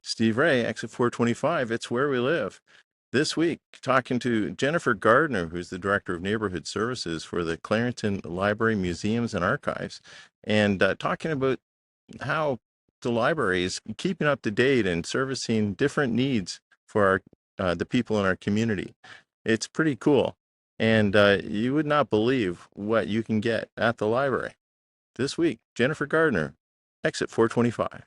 Steve Ray, exit 425. It's where we live. This week, talking to Jennifer Gardner, who's the Director of Neighborhood Services for the Clarington Library, Museums, and Archives, and talking about how the library is keeping up to date and servicing different needs for the people in our community. It's pretty cool. And you would not believe what you can get at the library. This week, Jennifer Gardner, exit 425.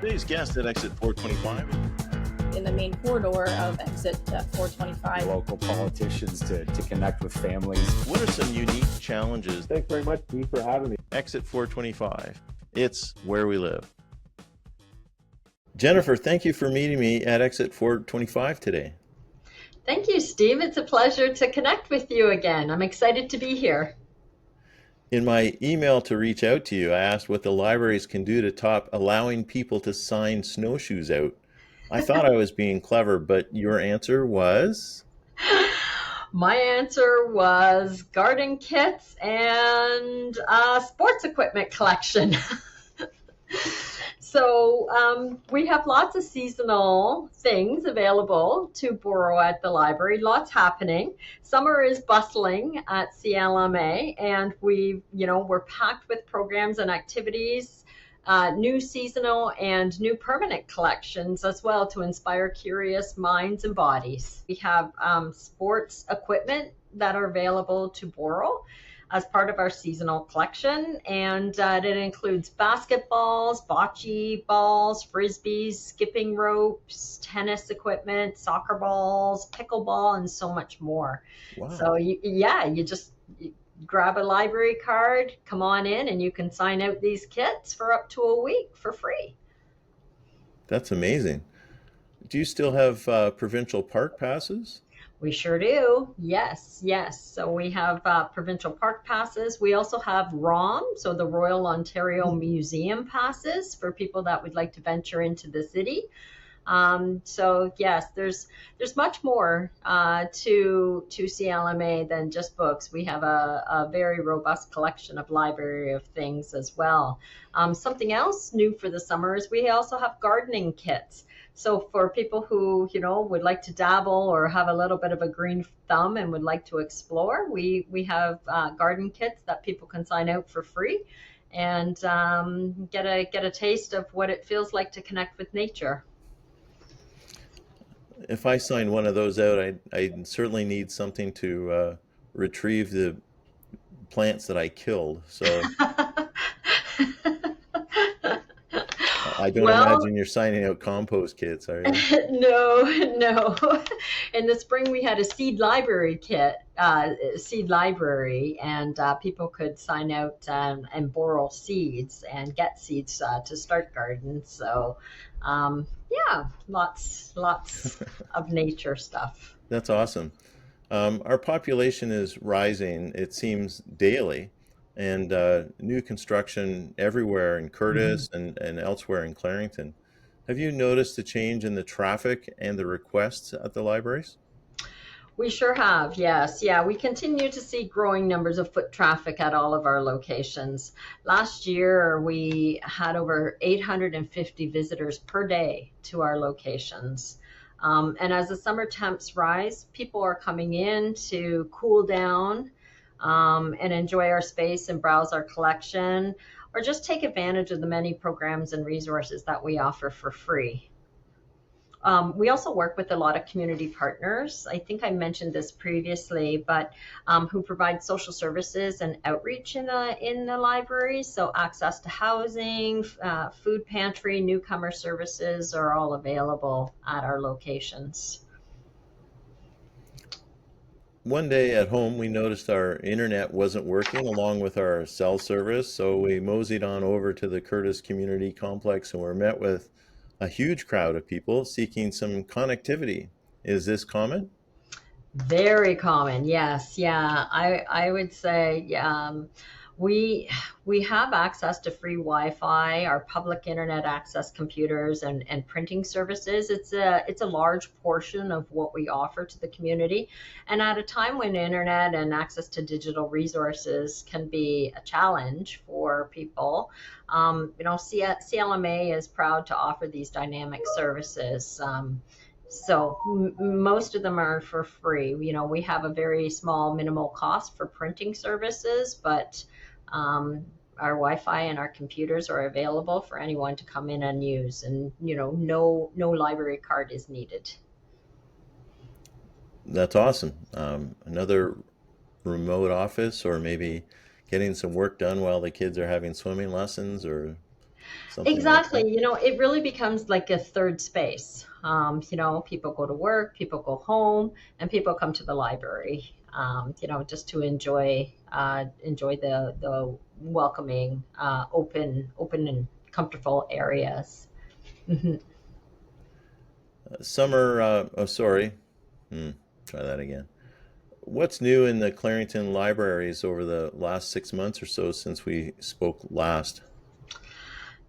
Today's guest at exit 425. In the main corridor of exit 425. Local politicians to connect with families. What are some unique challenges? Thanks very much, Steve, for having me. Exit 425. It's where we live. Jennifer, thank you for meeting me at exit 425 today. Thank you, Steve. It's a pleasure to connect with you again. I'm excited to be here. In my email to reach out to you, I asked what the libraries can do to top allowing people to sign snowshoes out. I thought I was being clever, but your answer was? My answer was garden kits and sports equipment collection. So we have lots of seasonal things available to borrow at the library, lots happening. Summer is bustling at CLMA, and we're packed with programs and activities, new seasonal and new permanent collections as well to inspire curious minds and bodies. We have sports equipment that are available to borrow as part of our seasonal collection, and it includes basketballs, bocce balls, frisbees, skipping ropes, tennis equipment, soccer balls, pickleball, and so much more. Wow. So you just grab a library card, come on in, and you can sign out these kits for up to a week for free. That's amazing. Do you still have provincial park passes? We sure do. Yes. So we have provincial park passes. We also have ROM, so the Royal Ontario Museum passes for people that would like to venture into the city. So yes, there's much more to CLMA than just books. We have a very robust collection of library of things as well. Something else new for the summer is we also have gardening kits. So for people who, would like to dabble or have a little bit of a green thumb and would like to explore, we have garden kits that people can sign out for free and get a taste of what it feels like to connect with nature. If I sign one of those out, I certainly need something to retrieve the plants that I killed. So I don't imagine you're signing out compost kits, are you? No. In the spring, we had a seed library kit, seed library, and people could sign out and borrow seeds and get seeds to start gardens. So, lots of nature stuff. That's awesome. Our population is rising, it seems, daily. And new construction everywhere in Curtis and elsewhere in Clarington. Have you noticed a change in the traffic and the requests at the libraries? We sure have, yes. Yeah, we continue to see growing numbers of foot traffic at all of our locations. Last year, we had over 850 visitors per day to our locations. And as the summer temps rise, people are coming in to cool down and enjoy our space and browse our collection, or just take advantage of the many programs and resources that we offer for free. We also work with a lot of community partners. I think I mentioned this previously, but who provide social services and outreach in the library. So access to housing, food pantry, newcomer services are all available at our locations. One day at home, we noticed our internet wasn't working along with our cell service, so we moseyed on over to the Curtis Community Complex and were met with a huge crowd of people seeking some connectivity. Is this common? Very common, yes. Yeah, I would say We have access to free Wi-Fi, our public internet access computers, and printing services. It's a large portion of what we offer to the community, and at a time when internet and access to digital resources can be a challenge for people, CLMA is proud to offer these dynamic services. So most of them are for free. We have a very small minimal cost for printing services, but our Wi-Fi and our computers are available for anyone to come in and use, and no library card is needed. That's awesome. Another remote office, or maybe getting some work done while the kids are having swimming lessons or something like Exactly. that. It really becomes like a third space. People go to work, people go home, and people come to the library, just to enjoy the welcoming, open and comfortable areas. Mhm. Summer, oh, sorry. Hmm, Try that again. What's new in the Clarington libraries over the last 6 months or so since we spoke last?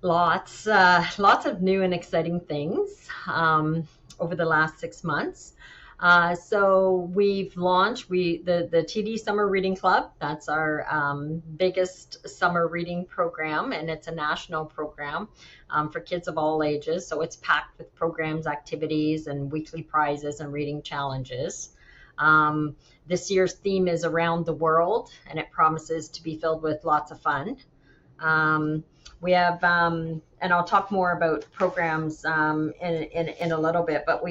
Lots of new and exciting things over the last 6 months. So we've launched the TD Summer Reading Club. That's our biggest summer reading program, and it's a national program for kids of all ages. So it's packed with programs, activities, and weekly prizes and reading challenges. This year's theme is around the world, and it promises to be filled with lots of fun. We have, and I'll talk more about programs in a little bit, but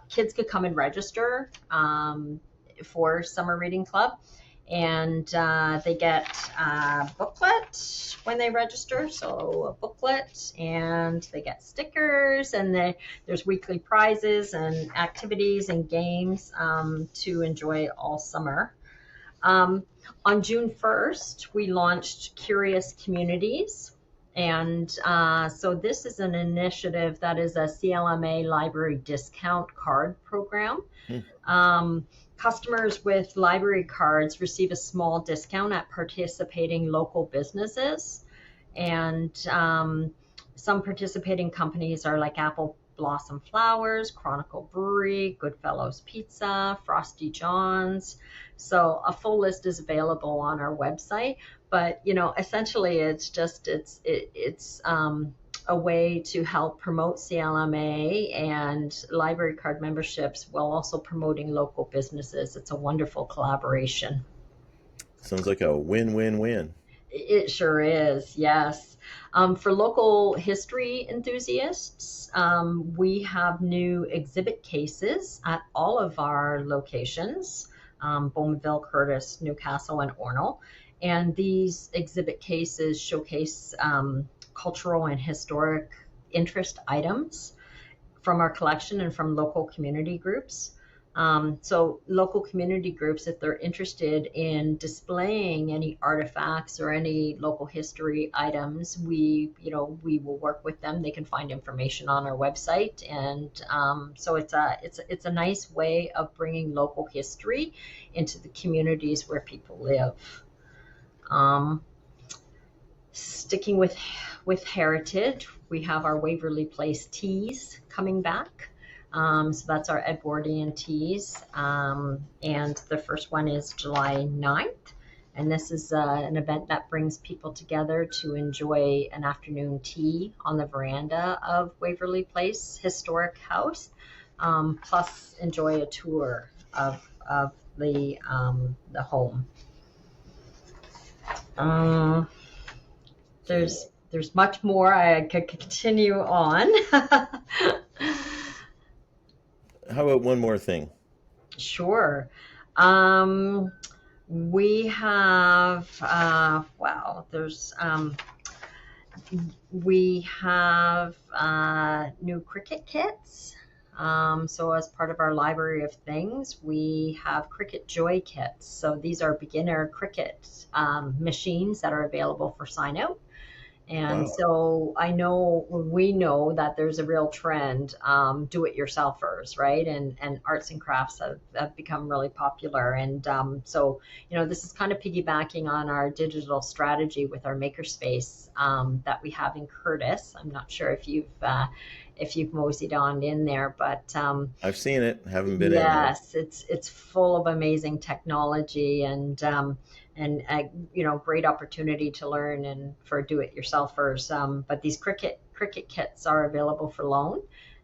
kids could come and register for Summer Reading Club, and they get a booklet when they register, so a booklet, and they get stickers, and there's weekly prizes and activities and games to enjoy all summer. On June 1st, we launched Curious Communities. And so this is an initiative that is a CLMA library discount card program. Customers with library cards receive a small discount at participating local businesses. And some participating companies are like Apple Blossom Flowers, Chronicle Brewery, Goodfellows Pizza, Frosty John's. So a full list is available on our website, but essentially it's a way to help promote CLMA and library card memberships while also promoting local businesses. It's a wonderful collaboration. Sounds like a win-win-win. It sure is, yes. For local history enthusiasts, we have new exhibit cases at all of our locations, Bowmanville, Curtis, Newcastle, and Ornell. And these exhibit cases showcase cultural and historic interest items from our collection and from local community groups. So local community groups, if they're interested in displaying any artifacts or any local history items, we will work with them. They can find information on our website, and so it's a nice way of bringing local history into the communities where people live. Sticking with heritage, we have our Waverly Place teas coming back. So that's our Edwardian teas, and the first one is July 9th, and this is an event that brings people together to enjoy an afternoon tea on the veranda of Waverly Place Historic House, plus enjoy a tour of the home. There's much more. I could continue on. How about one more thing? Sure. We have, we have new cricket kits. So as part of our library of things, we have cricket joy kits. So these are beginner cricket machines that are available for sign out. And Wow. so we know that there's a real trend, do-it-yourselfers, right? And arts and crafts have become really popular. And so, this is kind of piggybacking on our digital strategy with our makerspace that we have in Curtis. I'm not sure if you've moseyed on in there, but I've seen it, haven't been in there. yes, it's full of amazing technology and great opportunity to learn and for do-it-yourselfers. But these cricket kits are available for loan,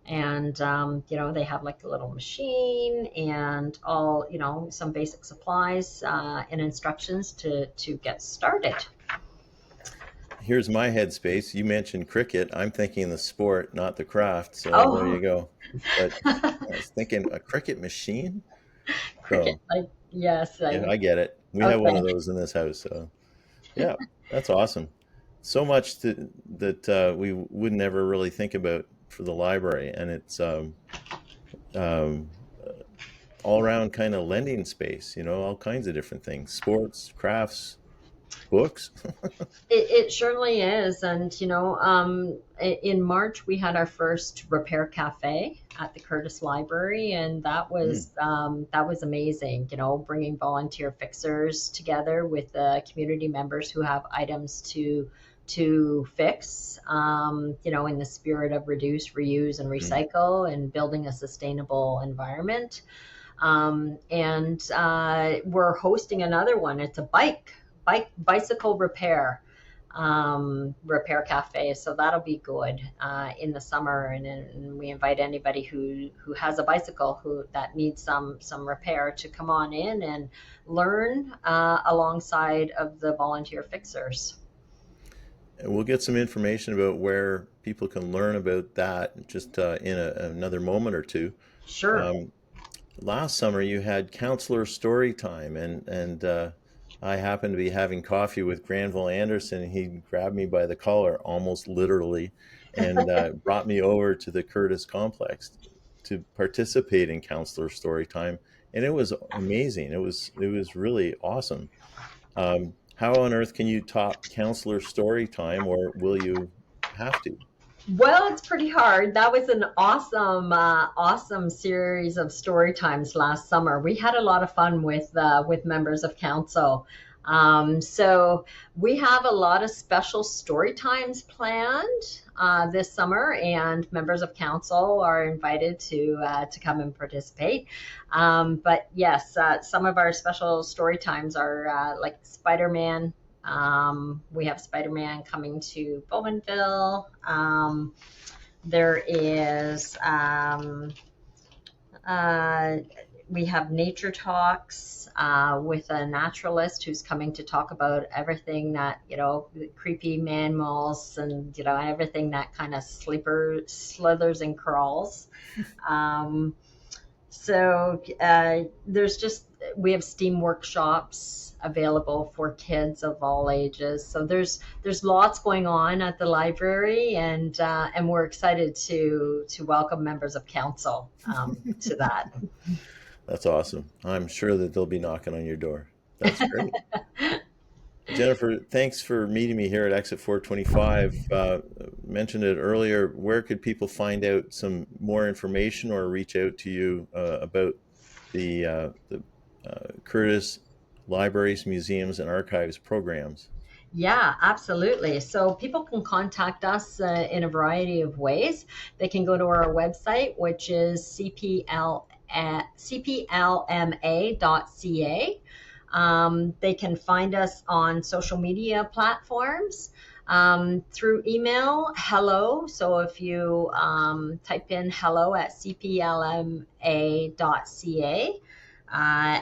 and they have like a little machine and all some basic supplies and instructions to get started. Here's my headspace. You mentioned cricket. I'm thinking the sport, not the craft. So there Oh, you go. But I was thinking a cricket machine. cricket! So Like yes, yeah, I get it. We have one okay, of those in this house. So yeah, that's awesome. So much that we would never really think about for the library, and it's um, all around kind of lending space. All kinds of different things: sports, crafts, books. It surely is. And, in March, we had our first repair cafe at the Curtis Library, and Mm, that was amazing, bringing volunteer fixers together with the community members who have items to fix, in the spirit of reduce, reuse, and mm. recycle and building a sustainable environment. And we're hosting another one. It's a bicycle repair cafe. So that'll be good in the summer, and we invite anybody who has a bicycle who that needs some repair to come on in and learn alongside of the volunteer fixers. And we'll get some information about where people can learn about that just in another moment or two. Sure. Um, Last summer, you had counselor story time, and I happened to be having coffee with Granville Anderson, and he grabbed me by the collar, almost literally, and brought me over to the Curtis complex to participate in counselor story time, and it was amazing. It was really awesome. How on earth can you top counselor story time, or will you have to? Well, it's pretty hard. That was an awesome series of story times last summer. We had a lot of fun with members of council. So we have a lot of special story times planned this summer, and members of council are invited to come and participate. But yes, some of our special story times are like Spider-Man. We have Spider-Man coming to Bowmanville. There is, uh, we have nature talks with a naturalist who's coming to talk about everything that, creepy mammals and, everything that kind of slithers and crawls. Um, we have STEAM workshops available for kids of all ages. So there's lots going on at the library, and we're excited to welcome members of council to that. That's awesome. I'm sure that they'll be knocking on your door. That's great. Jennifer, thanks for meeting me here at Exit 425. Mentioned it earlier. Where could people find out some more information or reach out to you about the Curtis Libraries, Museums, and Archives programs? Yeah, absolutely. So people can contact us in a variety of ways. They can go to our website, which is cplma.ca. They can find us on social media platforms, through email, hello. So if you type in hello at cplma.ca,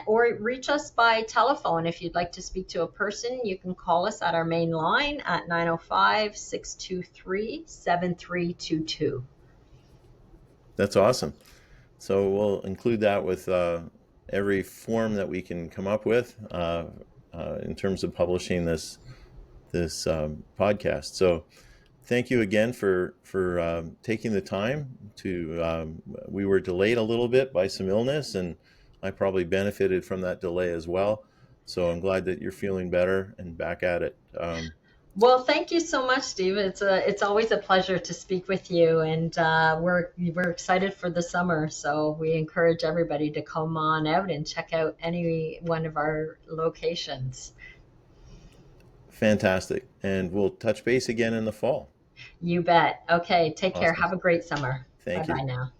or reach us by telephone. If you'd like to speak to a person, you can call us at our main line at 905-623-7322. That's awesome. So we'll include that with every form that we can come up with in terms of publishing this podcast. So thank you again for taking the time to. We were delayed a little bit by some illness, and I probably benefited from that delay as well. So I'm glad that you're feeling better and back at it. Well, thank you so much, Steve. It's always a pleasure to speak with you, and we're excited for the summer. So we encourage everybody to come on out and check out any one of our locations. Fantastic. And we'll touch base again in the fall. You bet. Okay, take care. Awesome. Have a great summer. Bye Thank bye you. now.